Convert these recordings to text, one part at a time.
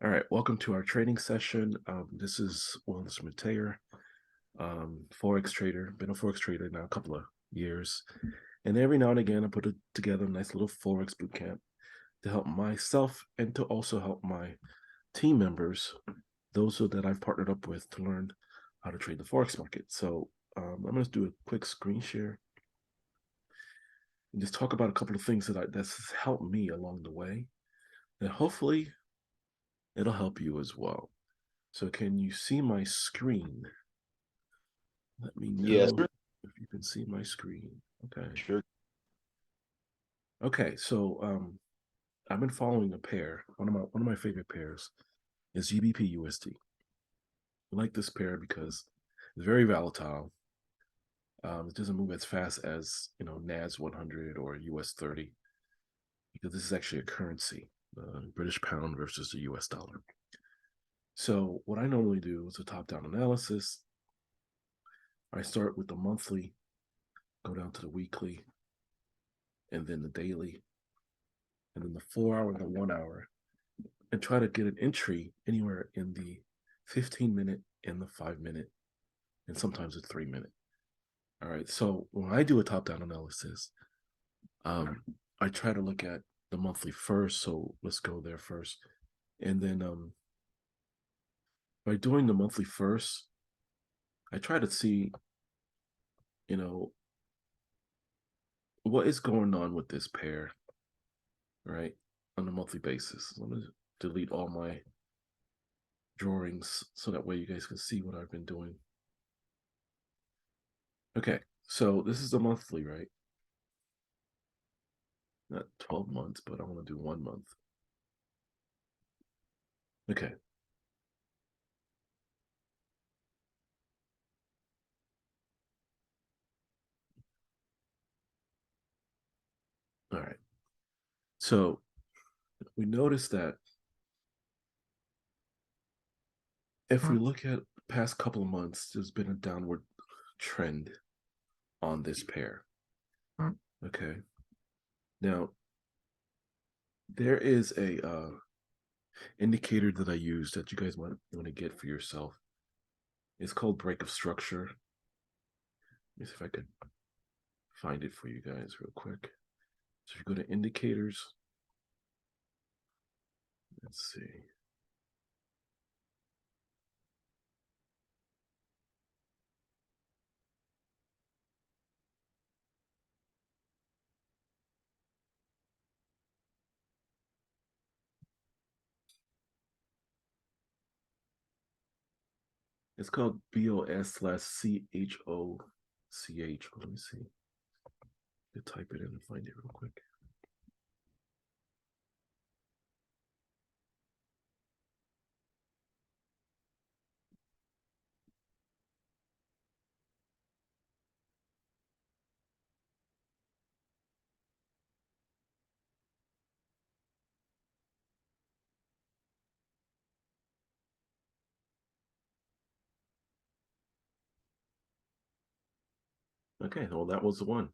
All right, welcome to our trading session. This is Wellness Mateer, Forex trader. Been a Forex trader now a couple of years. And every now and again, I put together a nice little Forex bootcamp to help myself and to also help my team members, those that I've partnered up with to learn how to trade the Forex market. So I'm going to do a quick screen share and just talk about a couple of things that's helped me along the way. And hopefully it'll help you as well. So can you see my screen? Let me Yes, know sir. if you can see my screen. Okay. Sure. Okay. So I've been following a pair. One of my favorite pairs is GBP USD. I like this pair because it's very volatile. It doesn't move as fast as NAS 100 or US 30 because this is actually a currency, British pound versus the US dollar. So what I normally do is a top-down analysis. I start with the monthly, go down to the weekly, and then the daily, and then the 4 hour and the 1 hour, and try to get an entry anywhere in the 15-minute and the 5 minute, and sometimes a 3 minute. All right. So when I do a top down analysis, I try to look at the monthly first. So let's go there first. And then by doing the monthly first, I try to see, you know, what is going on with this pair, right, on a monthly basis. I'm going to delete all my drawings so that way you guys can see what I've been doing. Okay. So this is the monthly, right? Not 12 months, but I want to do 1 month. Okay. All right. So we notice that if we look at the past couple of months, there's been a downward trend on this pair. Okay. Now, there is a indicator that I use that you guys might want to get for yourself. It's called break of structure. Let me see if I could find it for you guys real quick. So if you go to indicators, let's see. It's called BOS/CHOCH. Let me see. You type it in and find it real quick. Okay, well, that was the one.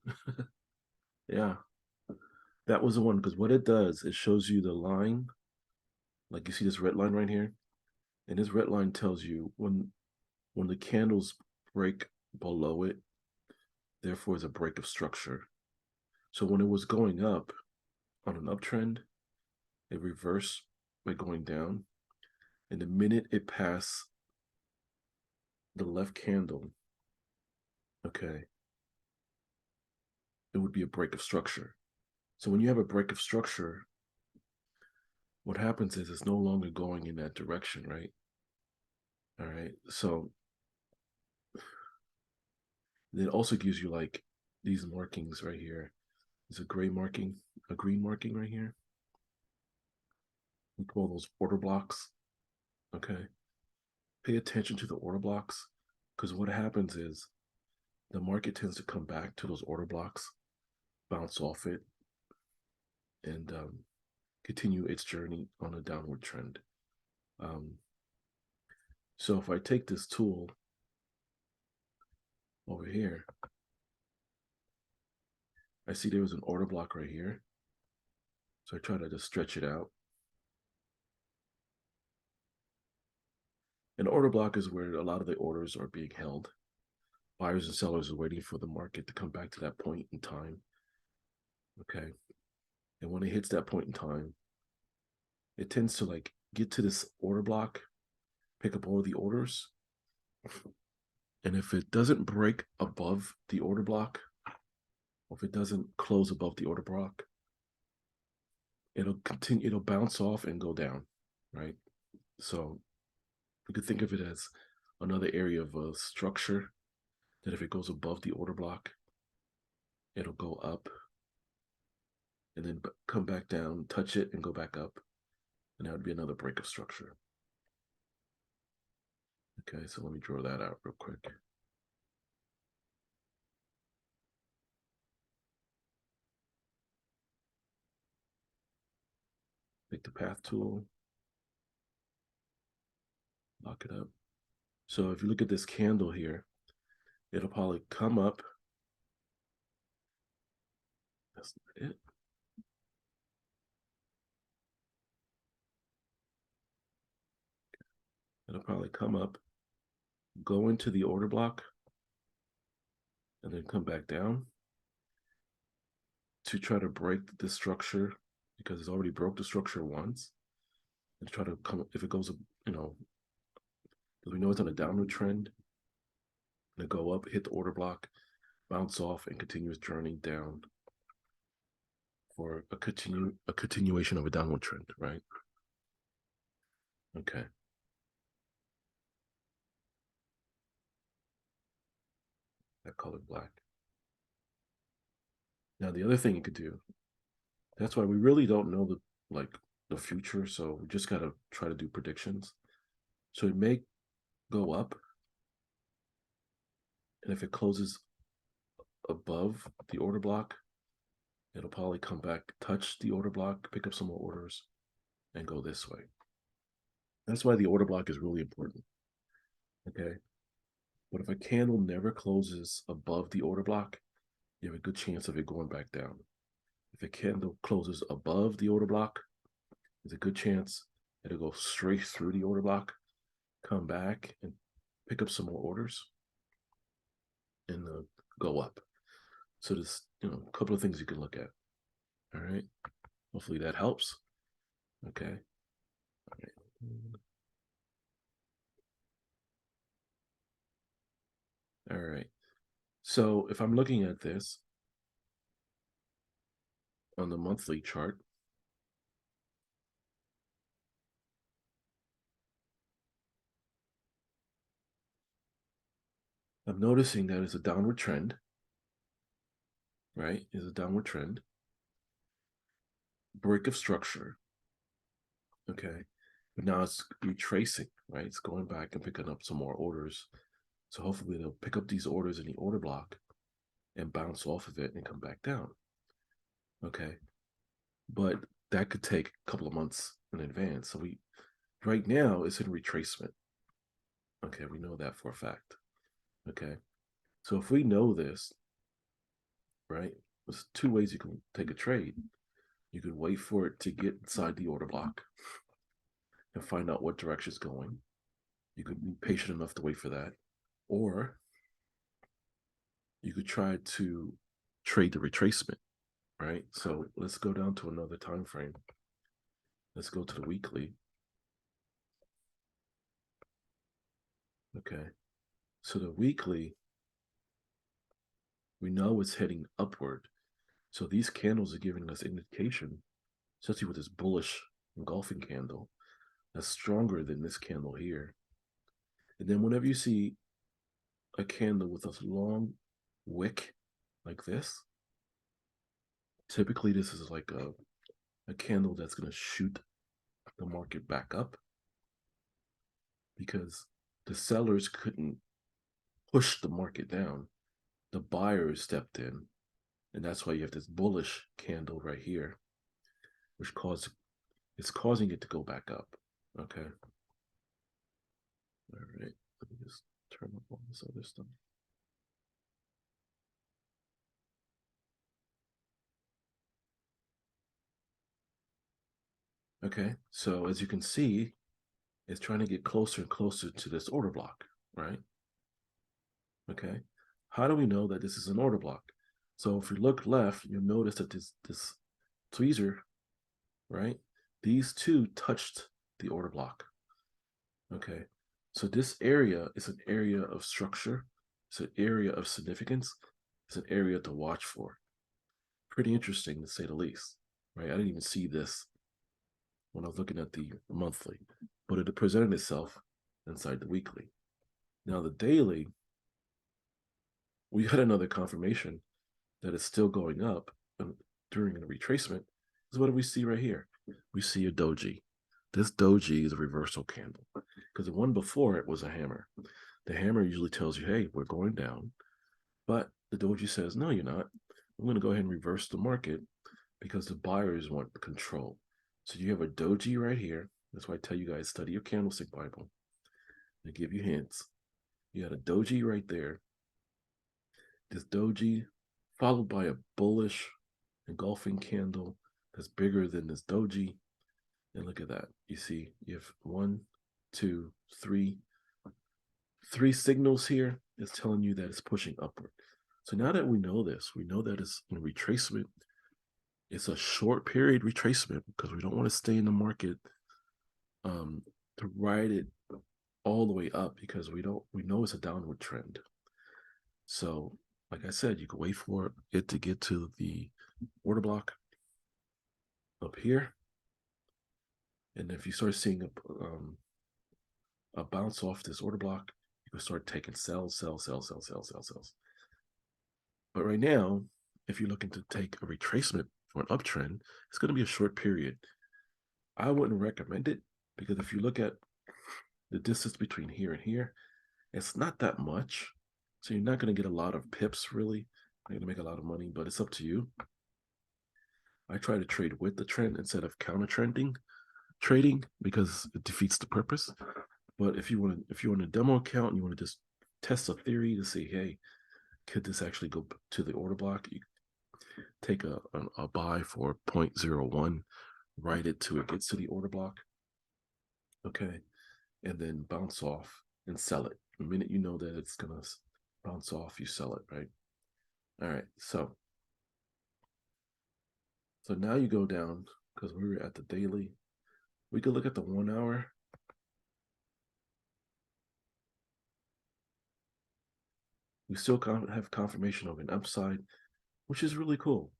Yeah, that was the one because what it does, it shows you the line. Like you see this red line right here, and this red line tells you when the candles break below it, therefore is a break of structure. So when it was going up on an uptrend, it reversed by going down, and the minute it passed the left candle, okay, it would be a break of structure. So when you have a break of structure, what happens is it's no longer going in that direction, right? All right. So it also gives you like these markings right here. There's a gray marking, a green marking right here. We call those order blocks. Okay. Pay attention to the order blocks because what happens is the market tends to come back to those order blocks, bounce off it, and continue its journey on a downward trend. Um, so if I take this tool over here, I see there was an order block right here. So I try to just stretch it out. An order block is where a lot of the orders are being held. Buyers and sellers are waiting for the market to come back to that point in time. Okay. And when it hits that point in time, it tends to like get to this order block, pick up all the orders. And if it doesn't break above the order block, or if it doesn't close above the order block, it'll continue, it'll bounce off and go down, right? So you could think of it as another area of a structure that if it goes above the order block, it'll go up and then come back down, touch it and go back up. And that would be another break of structure. Okay, so let me draw that out real quick. Take the path tool, lock it up. So if you look at this candle here, it'll probably come up. That's not it. It'll probably come up, go into the order block, and then come back down to try to break the structure because it's already broke the structure once. And try to come, if it goes, because we know it's on a downward trend, and go up, hit the order block, bounce off, and continue its journey down for a continuation of a downward trend, right? Okay. That color black. Now the other thing you could do, that's why we really don't know the future, so we just gotta try to do predictions. So it may go up, and if it closes above the order block, it'll probably come back, touch the order block, pick up some more orders, and go this way. That's why the order block is really important. Okay. But if a candle never closes above the order block, you have a good chance of it going back down. If a candle closes above the order block, there's a good chance it'll go straight through the order block, come back and pick up some more orders, and go up. So there's a couple of things you can look at. All right. Hopefully that helps. Okay. All right. All right. So if I'm looking at this on the monthly chart, I'm noticing that it's a downward trend, right? Is a downward trend. Break of structure. Okay. But now it's retracing, right? It's going back and picking up some more orders. So hopefully they'll pick up these orders in the order block and bounce off of it and come back down. Okay. But that could take a couple of months in advance. So right now it's in retracement. Okay, we know that for a fact. Okay. So if we know this, right, there's two ways you can take a trade. You can wait for it to get inside the order block and find out what direction it's going. You could be patient enough to wait for that. Or you could try to trade the retracement, right? So let's go down to another time frame. Let's go to the weekly. Okay. So the weekly, we know it's heading upward. So these candles are giving us indication, especially with this bullish engulfing candle, that's stronger than this candle here. And then whenever you see a candle with a long wick like this, typically this is like a candle that's going to shoot the market back up because the sellers couldn't push the market down. The buyers stepped in, and that's why you have this bullish candle right here, which it's causing it to go back up. Okay. All right. Let me just turn up all this other stuff. Okay. So as you can see, is trying to get closer and closer to this order block, right? Okay. How do we know that this is an order block? So if you look left, you'll notice that this tweezer, right? These two touched the order block. Okay. So this area is an area of structure. It's an area of significance. It's an area to watch for. Pretty interesting to say the least, right? I didn't even see this when I was looking at the monthly, but it presented itself inside the weekly. Now the daily, we had another confirmation that it's still going up during the retracement. Is what do we see right here? We see a doji. This doji is a reversal candle because the one before it was a hammer. The hammer usually tells you, hey, we're going down. But the doji says, no, you're not. I'm going to go ahead and reverse the market because the buyers want control. So you have a doji right here. That's why I tell you guys, study your candlestick Bible. They give you hints. You got a doji right there. This doji followed by a bullish engulfing candle that's bigger than this doji. And look at that. You see, you have one, two, three signals here. It's telling you that it's pushing upward. So now that we know this, we know that it's in retracement. It's a short period retracement because we don't want to stay in the market to ride it all the way up because we know it's a downward trend. So, like I said, you can wait for it to get to the order block up here, and if you start seeing a bounce off this order block, you can start taking sells. But right now, if you're looking to take a retracement for an uptrend, it's going to be a short period. I wouldn't recommend it because if you look at the distance between here and here, it's not that much. So you're not going to get a lot of pips, really. You're going to make a lot of money, but it's up to you. I try to trade with the trend instead of counter trading because it defeats the purpose. But if you want a demo account and you want to just test a theory to see, hey, could this actually go to the order block? You take a buy for 0.01, write it till it gets to the order block. Okay. And then bounce off and sell it. The minute you know that it's going to bounce off, you sell it, right? All right. So now you go down because we were at the daily. We could look at the 1 hour. We still have confirmation of an upside, which is really cool.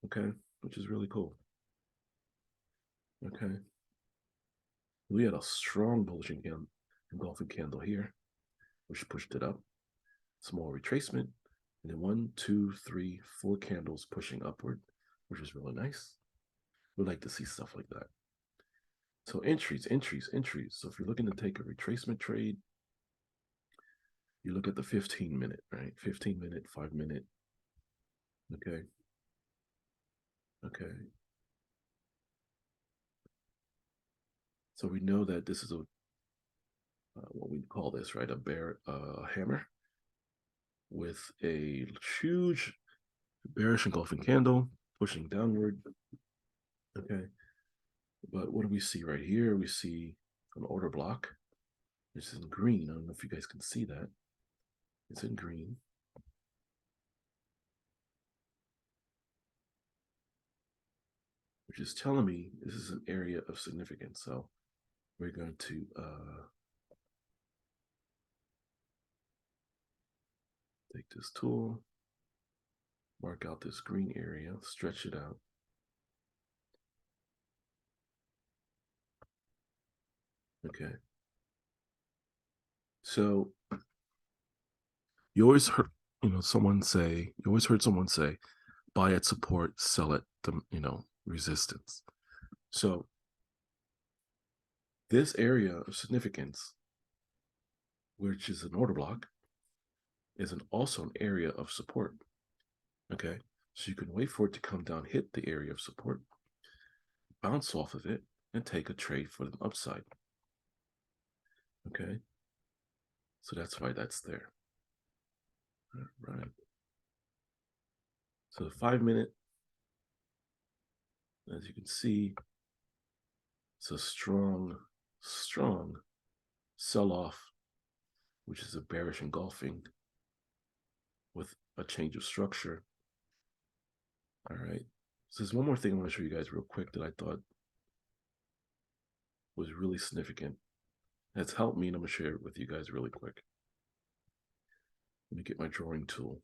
Okay. Which is really cool. Okay. We had a strong bullish engulfing candle here, which pushed it up. Small retracement. And then 1, 2, 3, 4 candles pushing upward, which is really nice. We like to see stuff like that. So entries. So if you're looking to take a retracement trade, you look at the 15-minute, right? 15-minute, 5-minute. Okay. Okay. So we know that this is a what we call this, right? A bear hammer with a huge bearish engulfing candle pushing downward. Okay. But what do we see right here? We see an order block. This is in green. I don't know if you guys can see that. It's in green. Which is telling me this is an area of significance. So we're going to take this tool, mark out this green area, stretch it out. Okay. So you always heard, someone say, you always heard someone say, buy at support, sell at the, resistance. So this area of significance, which is an order block, is also an area of support. Okay. So you can wait for it to come down, hit the area of support, bounce off of it, and take a trade for the upside. Okay. So that's why that's there. All right. So the 5-minute, as you can see, it's a strong sell-off, which is a bearish engulfing with a change of structure. All right. So there's one more thing I want to show you guys real quick that I thought was really significant. That's helped me, and I'm going to share it with you guys really quick. Let me get my drawing tool.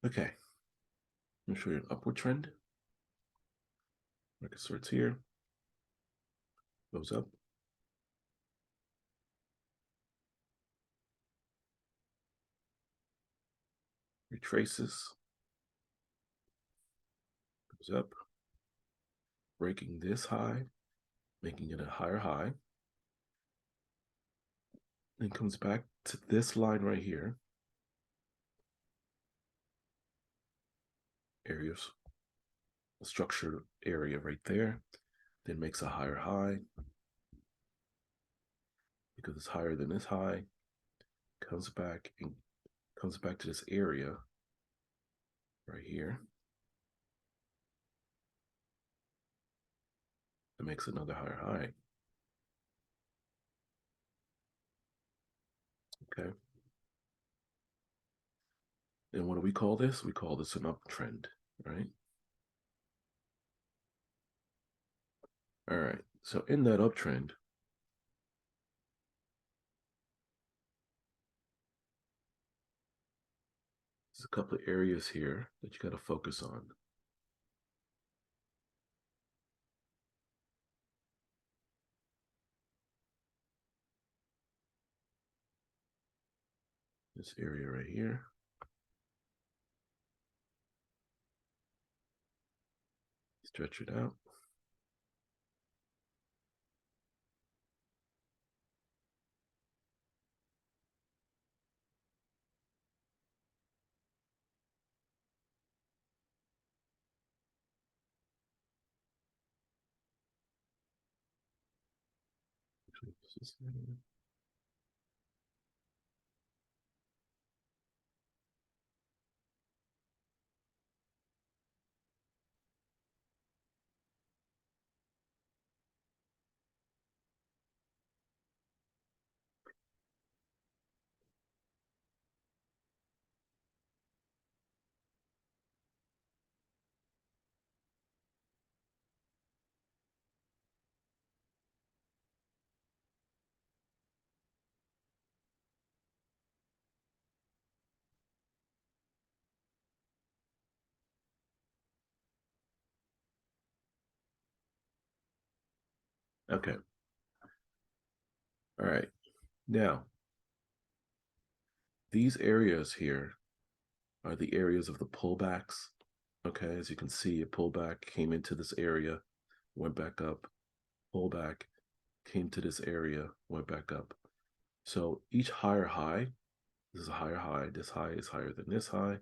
Okay. I'm going to show you an upward trend. Market starts here, goes up, retraces, goes up, breaking this high, making it a higher high, then comes back to this line right here, areas, a structured area right there, then makes a higher high, because it's higher than this high, comes back to this area right here. It makes another higher high. Okay. And what do we call this? We call this an uptrend, right? All right. So in that uptrend, there's a couple of areas here that you got to focus on. This area right here. Stretch it out. Okay. All right. Now, these areas here are the areas of the pullbacks. Okay, as you can see, a pullback came into this area, went back up, pullback, came to this area, went back up. So each higher high, this is a higher high, this high is higher than this high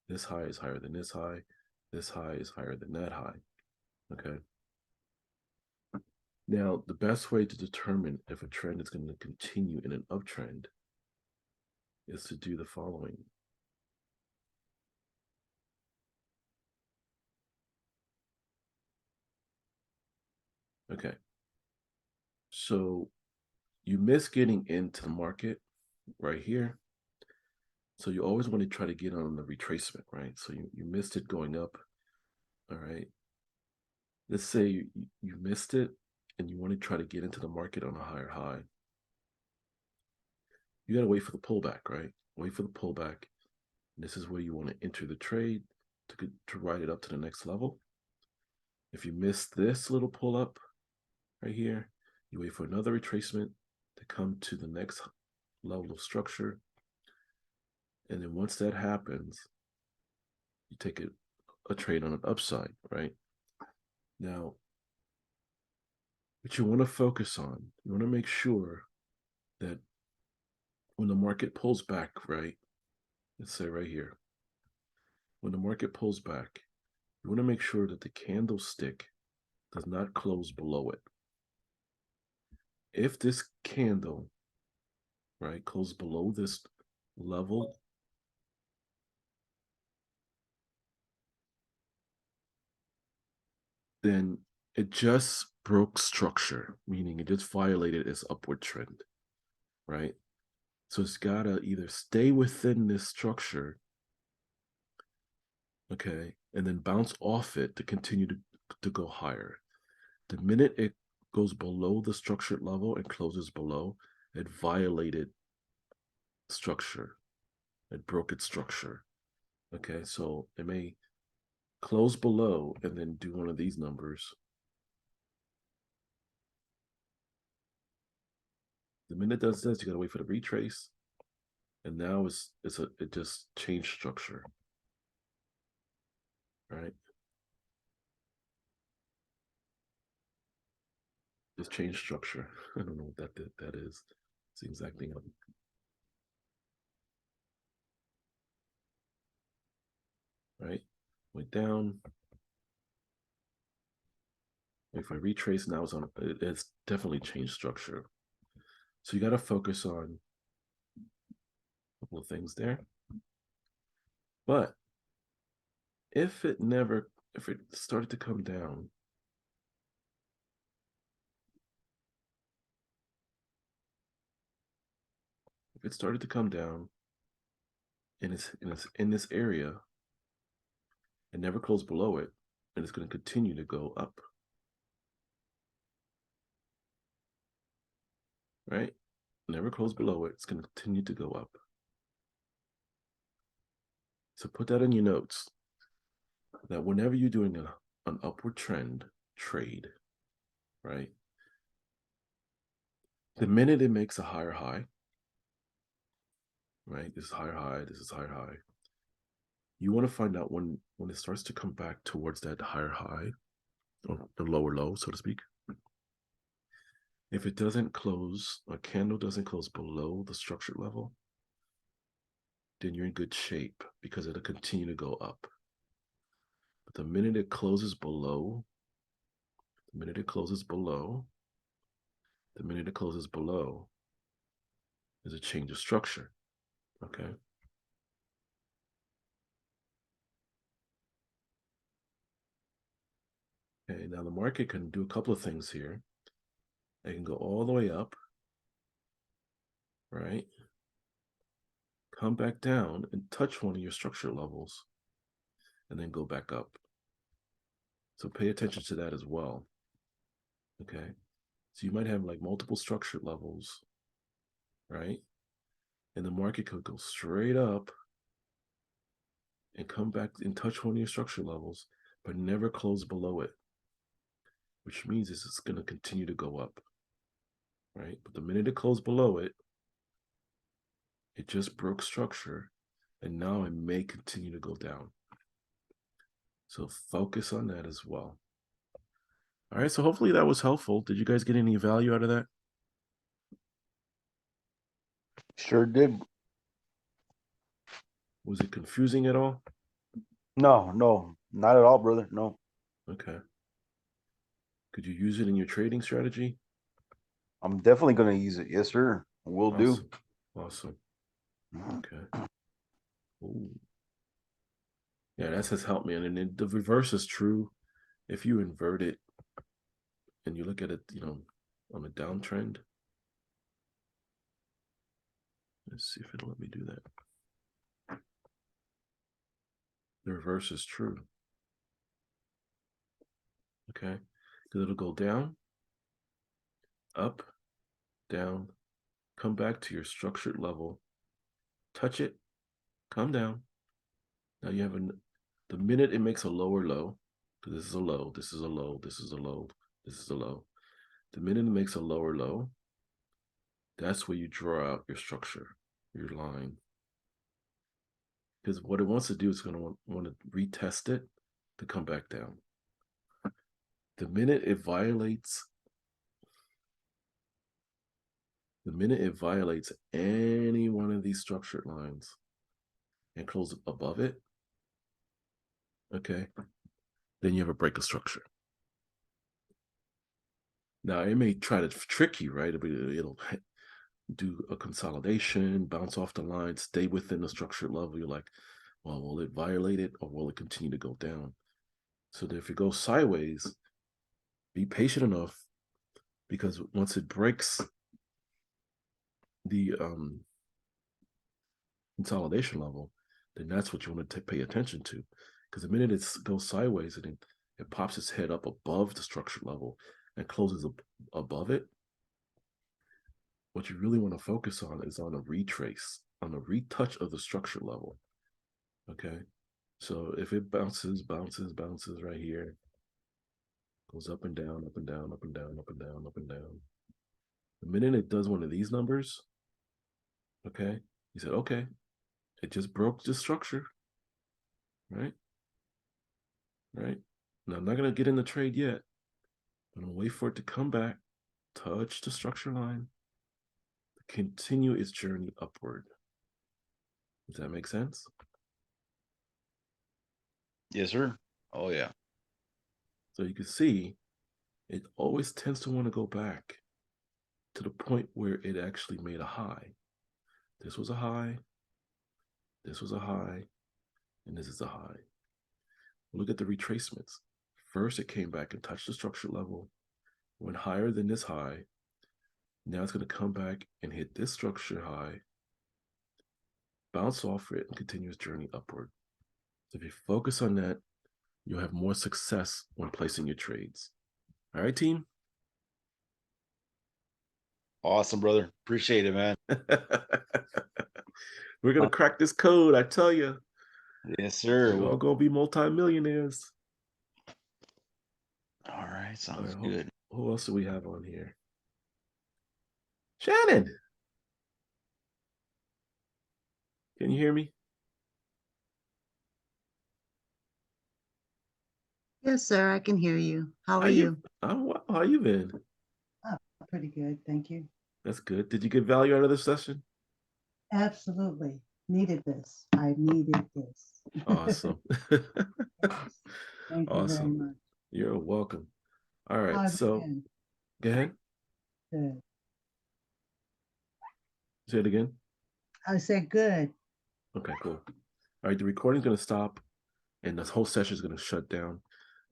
is higher than this high is higher than that high. Okay. Now, the best way to determine if a trend is going to continue in an uptrend is to do the following. Okay. So you miss getting into the market right here. So you always want to try to get on the retracement, right? So you missed it going up. All right. Let's say you missed it and you want to try to get into the market on a higher high. You got to wait for the pullback, right? Wait for the pullback. And this is where you want to enter the trade to ride it up to the next level. If you miss this little pull up right here, you wait for another retracement to come to the next level of structure. And then once that happens, you take a trade on an upside, right? Now, what you want to focus on, you want to make sure that when the market pulls back, right? Let's say right here, when the market pulls back, you want to make sure that the candlestick does not close below it. if this candle, right, closes below this level, then it just broke structure, meaning it just violated its upward trend, right? So it's got to either stay within this structure, okay, and then bounce off it to continue to go higher. The minute it goes below the structured level and closes below, it violated structure. It broke its structure. Okay, so it may close below and then do one of these numbers. The minute it does this, you gotta wait for the retrace. And now it just changed structure. Right? Just changed structure. I don't know what that is. It's the exact thing. Right? Went down. If I retrace now, it's definitely changed structure. So you got to focus on a couple of things there. But if it started to come down, if it started to come down and it's in this area and never closed below it, and it's going to continue to go up. Right? Never close below it. It's going to continue to go up. So put that in your notes that whenever you're doing an upward trend trade, right? The minute it makes a higher high, right? This is higher high, this is higher high. You want to find out when it starts to come back towards that higher high or the lower low, so to speak. If it doesn't close, a candle doesn't close below the structured level, then you're in good shape because it'll continue to go up. But the minute it closes below, the minute it closes below, the minute it closes below, there's a change of structure. Okay. Okay, now the market can do a couple of things here. It can go all the way up, right? Come back down and touch one of your structure levels and then go back up. So pay attention to that as well. Okay. So you might have like multiple structured levels, right? And the market could go straight up and come back and touch one of your structure levels, but never close below it, which means it's going to continue to go up, right? But the minute it closed below it, it just broke structure, and now it may continue to go down. So focus on that as well. All right, so hopefully that was helpful. Did you guys get any value out of that? Sure did. Was it confusing at all? No, not at all, brother. No. Okay. Could you use it in your trading strategy? I'm definitely going to use it. Yes, sir. Will do. Awesome. Okay. Ooh. Yeah, that has helped me. And then the reverse is true. If you invert it and you look at it, on a downtrend, let's see if it'll let me do that. The reverse is true. Okay. Because it'll go down, up, down, come back to your structured level, touch it, come down. Now you have the minute it makes a lower low, because this is a low, this is a low, this is a low, this is a low. The minute it makes a lower low, that's where you draw out your structure, your line. Because what it wants to do is going to want to retest it to come back down. The minute it violates any one of these structured lines and closes above it, okay, then you have a break of structure. Now it may try to trick you, right? It'll do a consolidation, bounce off the line, stay within the structured level. You're like, well, will it violate it or will it continue to go down? So that if it goes sideways, be patient enough, because once it breaks the consolidation level, then that's what you want to pay attention to. Because the minute it goes sideways and it pops its head up above the structured level and closes above it, what you really want to focus on is on a retrace, on a retouch of the structure level. Okay. So if it bounces right here, goes up and down, up and down, up and down, up and down, up and down. The minute it does one of these numbers, okay, you said, okay, it just broke the structure, right? Right. Now I'm not going to get in the trade yet. I'm going to wait for it to come back, touch the structure line, continue its journey upward. Does that make sense? Yes, sir. Oh yeah. So you can see it always tends to want to go back to the point where it actually made a high. This was a high, this was a high, and this is a high. Look at the retracements. First, it came back and touched the structure level, went higher than this high. Now it's going to come back and hit this structure high, bounce off it, and continue its journey upward. So if you focus on that, you'll have more success when placing your trades. All right, team? Awesome, brother. Appreciate it, man. We're going to crack this code, I tell you. Yes, sir. We're all going to be multimillionaires. All right. All Sounds right, good. who else do we have on here? Shannon. Can you hear me? Yes, sir, I can hear you. How are you? How you been? Oh, pretty good, thank you. That's good. Did you get value out of this session? Absolutely. Needed this. I needed this. Awesome. Yes. Thank you very Awesome. much. You're welcome. All right. How have you So been? go ahead. Good. Say it again. I said good. Okay, cool. All right. The recording's going to stop and this whole session is going to shut down.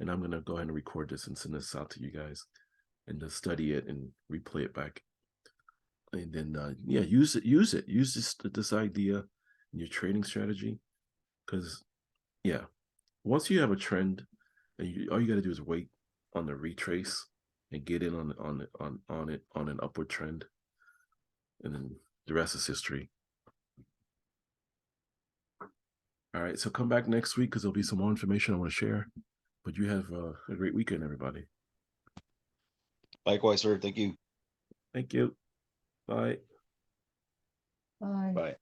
And I'm going to go ahead and record this and send this out to you guys and to study it and replay it back. And then, yeah, use this idea in your trading strategy. Because, yeah, once you have a trend, and all you got to do is wait on the retrace and get in on an upward trend, and then the rest is history. All right, so come back next week because there'll be some more information I want to share. But you have a great weekend, everybody. Likewise, sir. Thank you. Thank you. Bye. Bye. Bye.